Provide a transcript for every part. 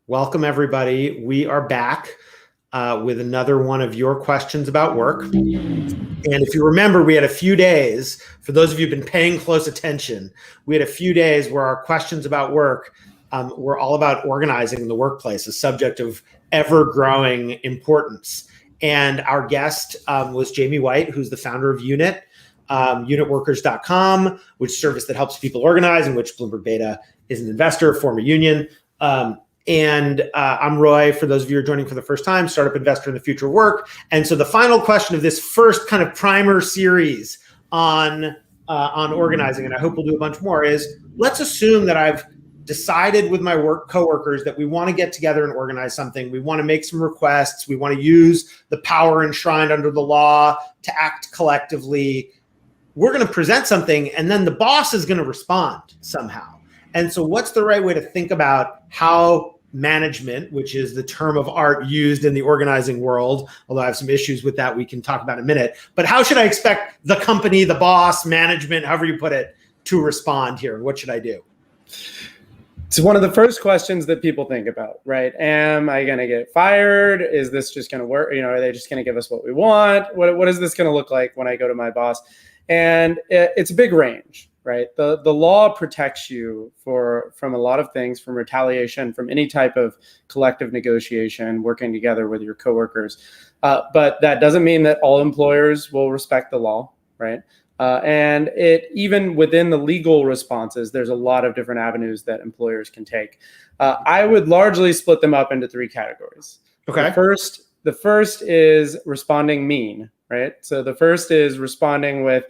Welcome, everybody. We are back with another one of your questions about work. And if you remember, we had a few days, for those of you who've been paying close attention, we had a few days where our questions about work were all about organizing the workplace, a subject of ever-growing importance. And our guest was Jamie White, who's the founder of Unit, unitworkers.com, which is a service that helps people organize, in which Bloomberg Beta is an investor, former union. And I'm Roy, for those of you who are joining for the first time, startup investor in the future of work. And so the final question of this first kind of primer series on organizing, and I hope we'll do a bunch more, is let's assume that I've decided with my coworkers that we want to get together and organize something. We want to make some requests. We want to use the power enshrined under the law to act collectively. We're going to present something, and then the boss is going to respond somehow. And so what's the right way to think about how management, which is the term of art used in the organizing world, although I have some issues with that we can talk about in a minute, but how should I expect the company, the boss, management, however you put it, to respond here? What should I do? It's one of the first questions that people think about, right? Am I going to get fired? Is this just going to work? Are they just going to give us what we want? What is this going to look like when I go to my boss? And it's a big range, right? The law protects you from a lot of things, from retaliation, from any type of collective negotiation, working together with your coworkers. But that doesn't mean that all employers will respect the law, right? And even within the legal responses, there's a lot of different avenues that employers can take. I would largely split them up into three categories. Okay. The first is responding mean, right? So the first is responding with,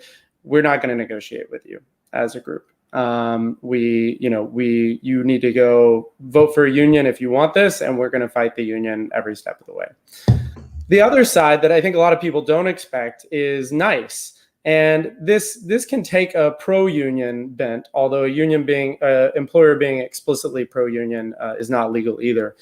we're not going to negotiate with you as a group. You need to go vote for a union if you want this, and we're going to fight the union every step of the way. The other side that I think a lot of people don't expect is nice. And this can take a pro-union bent, although a union employer being explicitly pro-union is not legal either.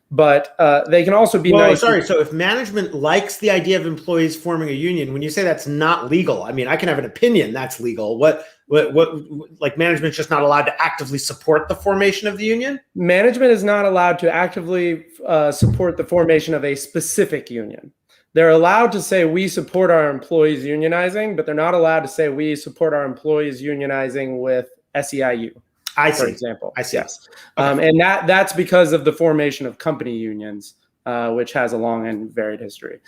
But they can also be nice. Sorry. So if management likes the idea of employees forming a union, when you say that's not legal, I mean, I can have an opinion that's legal. What like management's just not allowed to actively support the formation of the union? Management is not allowed to actively support the formation of a specific union. They're allowed to say we support our employees unionizing, but they're not allowed to say we support our employees unionizing with SEIU. For example. I see. Yes. Okay. And that's because of the formation of company unions, which has a long and varied history.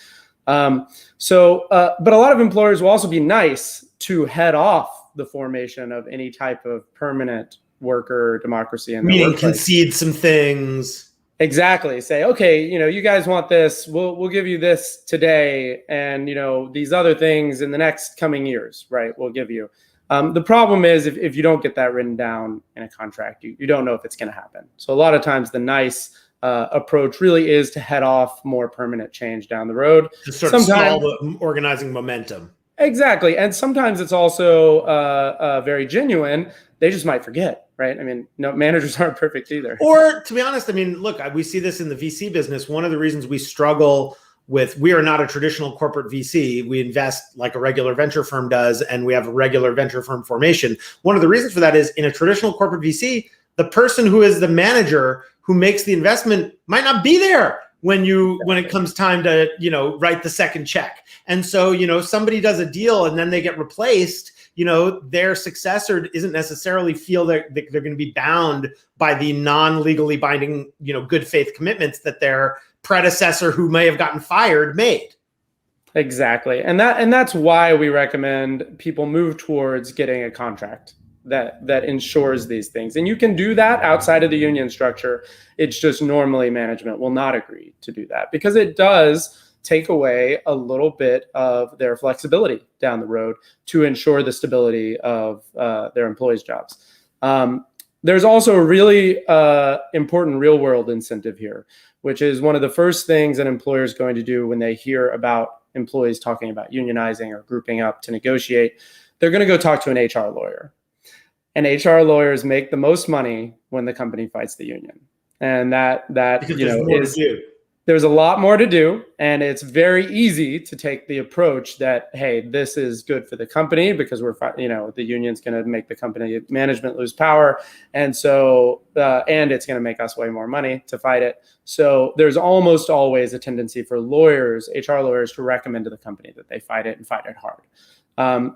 But a lot of employers will also be nice to head off the formation of any type of permanent worker democracy in the meaning workplace. Concede some things. Exactly. Say, okay, you guys want this, we'll give you this today, and these other things in the next coming years, right? We'll give you. The problem is if you don't get that written down in a contract, you don't know if it's going to happen. So a lot of times the nice approach really is to head off more permanent change down the road. To sort of stall the organizing momentum. Exactly. And sometimes it's also very genuine. They just might forget, right? I mean, no, managers aren't perfect either. Or to be honest, I mean, look, we see this in the VC business. One of the reasons we struggle we are not a traditional corporate VC. We invest like a regular venture firm does, and we have a regular venture firm formation. One of the reasons for that is in a traditional corporate VC, the person who is the manager who makes the investment might not be there when it comes time to, write the second check. And so, somebody does a deal and then they get replaced, their successor isn't necessarily feel that they're going to be bound by the non-legally binding, good faith commitments that their predecessor who may have gotten fired made. Exactly. And that's why we recommend people move towards getting a contract that ensures these things. And you can do that outside of the union structure. It's just normally management will not agree to do that because it does take away a little bit of their flexibility down the road to ensure the stability of their employees' jobs. There's also a really important real world incentive here, which is one of the first things an employer is going to do when they hear about employees talking about unionizing or grouping up to negotiate. They're going to go talk to an HR lawyer. And HR lawyers make the most money when the company fights the union. And that there's a lot more to do, and it's very easy to take the approach that, hey, this is good for the company because the union's going to make the company management lose power, and so and it's going to make us way more money to fight it. So there's almost always a tendency for lawyers, HR lawyers, to recommend to the company that they fight it and fight it hard.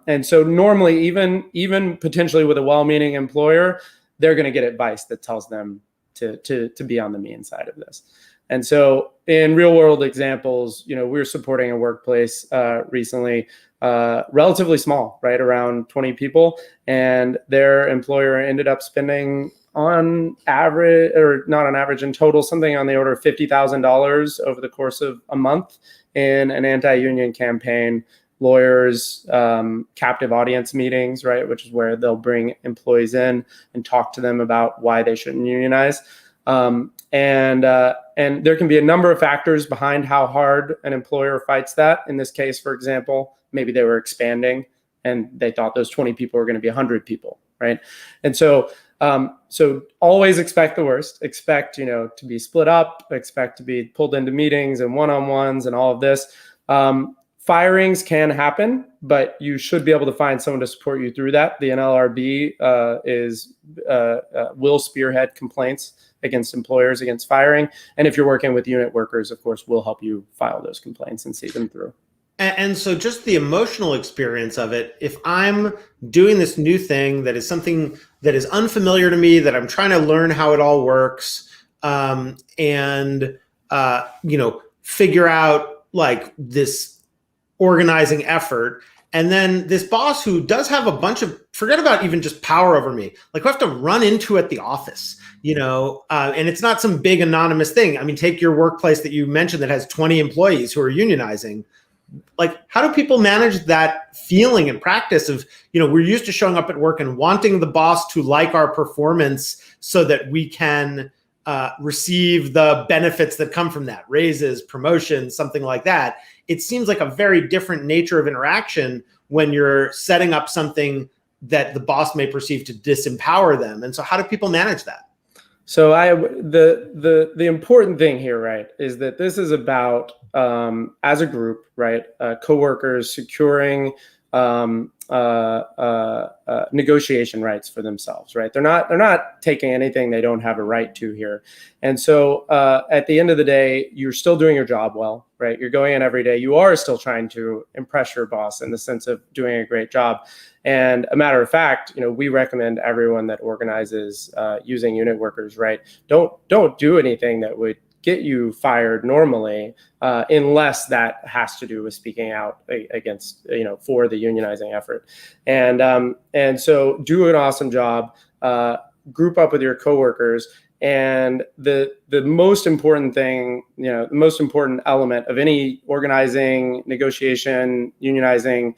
And so normally, even potentially with a well-meaning employer, they're going to get advice that tells them to be on the mean side of this. And so in real world examples, we're supporting a workplace recently, relatively small, right, around 20 people, and their employer ended up spending on average, or not on average, in total, something on the order of $50,000 over the course of a month in an anti-union campaign, lawyers, captive audience meetings, right, which is where they'll bring employees in and talk to them about why they shouldn't unionize. And there can be a number of factors behind how hard an employer fights that. In this case, for example, maybe they were expanding and they thought those 20 people were going to be 100 people, right? And so always expect the worst. Expect, to be split up. Expect to be pulled into meetings and one-on-ones and all of this. Firings can happen, but you should be able to find someone to support you through that. The NLRB will spearhead complaints against employers against firing. And if you're working with unit workers, of course, we'll help you file those complaints and see them through. And so just the emotional experience of it, if I'm doing this new thing that is something that is unfamiliar to me, that I'm trying to learn how it all works, figure out like this organizing effort. And then this boss who does have a bunch of, forget about even just power over me, like who I have to run into at the office, and it's not some big anonymous thing. I mean, take your workplace that you mentioned that has 20 employees who are unionizing. Like, how do people manage that feeling and practice of, we're used to showing up at work and wanting the boss to like our performance so that we can receive the benefits that come from that, raises, promotions, something like that. It seems like a very different nature of interaction when you're setting up something that the boss may perceive to disempower them. And so how do people manage that? So the important thing here, right, is that this is about, as a group, right, coworkers securing negotiation rights for themselves, right? They're not taking anything they don't have a right to here. And so at the end of the day, you're still doing your job well, right? You're going in every day. You are still trying to impress your boss in the sense of doing a great job. And a matter of fact, we recommend everyone that organizes using unit workers, right? Don't do anything that would get you fired normally, unless that has to do with speaking out against, for the unionizing effort. And so do an awesome job, group up with your coworkers. And the most important thing, the most important element of any organizing, negotiation, unionizing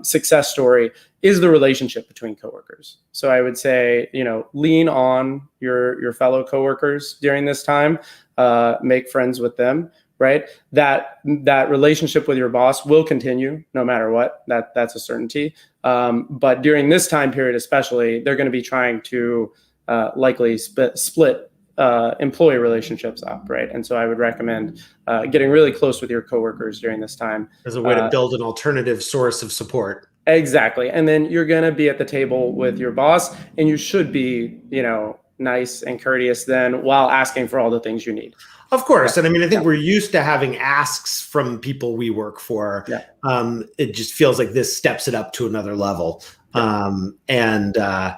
success story is the relationship between coworkers. So I would say, lean on your fellow coworkers during this time, make friends with them, right? That relationship with your boss will continue no matter what. That's a certainty. But during this time period, especially, they're going to be trying to likely split employee relationships up, right? And so I would recommend getting really close with your coworkers during this time as a way to build an alternative source of support. Exactly. And then you're going to be at the table with your boss, and you should be, nice and courteous then while asking for all the things you need. Of course. And I mean, I think we're used to having asks from people we work for. Yeah. It just feels like this steps it up to another level. And I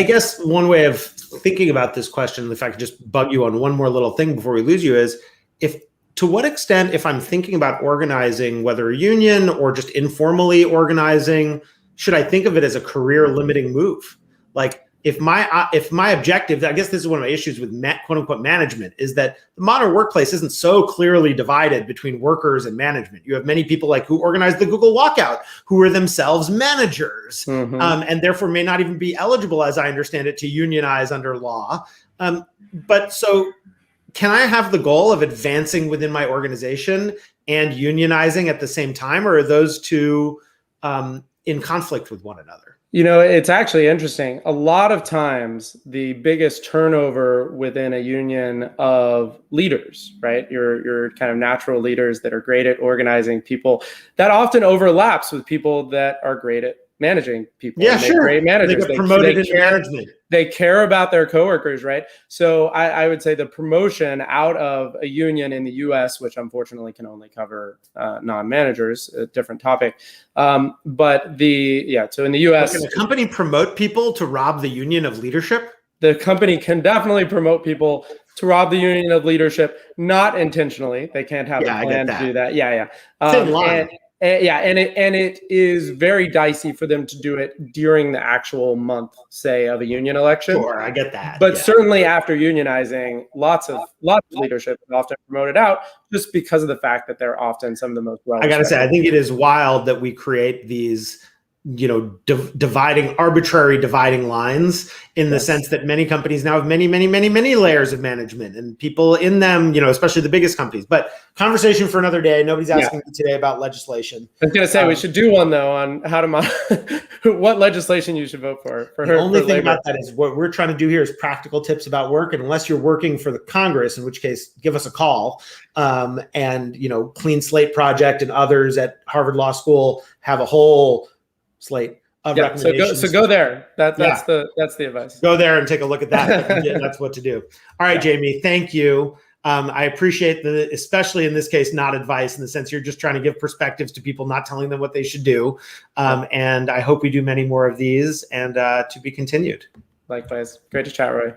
guess one way of thinking about this question, if I could just bug you on one more little thing before we lose you, is to what extent, if I'm thinking about organizing, whether a union or just informally organizing, should I think of it as a career limiting move? Like, if my objective, I guess this is one of my issues with quote unquote management, is that the modern workplace isn't so clearly divided between workers and management. You have many people like who organized the Google walkout, who are themselves managers, and therefore may not even be eligible, as I understand it, to unionize under law. But so can I have the goal of advancing within my organization and unionizing at the same time, or are those two in conflict with one another? It's actually interesting. A lot of times, the biggest turnover within a union of leaders, right? Your kind of natural leaders that are great at organizing people, that often overlaps with people that are great at managing people. Yeah, sure. Great managers. They get promoted into management. They care about their coworkers, right? So I would say the promotion out of a union in the U.S., which unfortunately can only cover non-managers, a different topic. So in the U.S., can a company promote people to rob the union of leadership? The company can definitely promote people to rob the union of leadership, not intentionally. They can't have a plan to do that. And it is very dicey for them to do it during the actual month, say, of a union election. Sure, I get that. But certainly after unionizing, lots of leadership is often promoted out just because of the fact that they're often some of the most well. I got to say, I think it is wild that we create these, arbitrary dividing lines in the sense that many companies now have many, many, many, many layers of management and people in them, especially the biggest companies. But conversation for another day. Nobody's asking me today about legislation. I was going to say we should do one though on how to what legislation you should vote for. The only thing about that is what we're trying to do here is practical tips about work. And unless you're working for the Congress, in which case give us a call. Clean Slate Project and others at Harvard Law School have a whole slate of recommendations. So go there. That's the advice. Go there and take a look at that. That's what to do. All right, Jamie, thank you. I appreciate especially in this case, not advice in the sense you're just trying to give perspectives to people, not telling them what they should do. And I hope we do many more of these and to be continued. Likewise. Great to chat, Roy.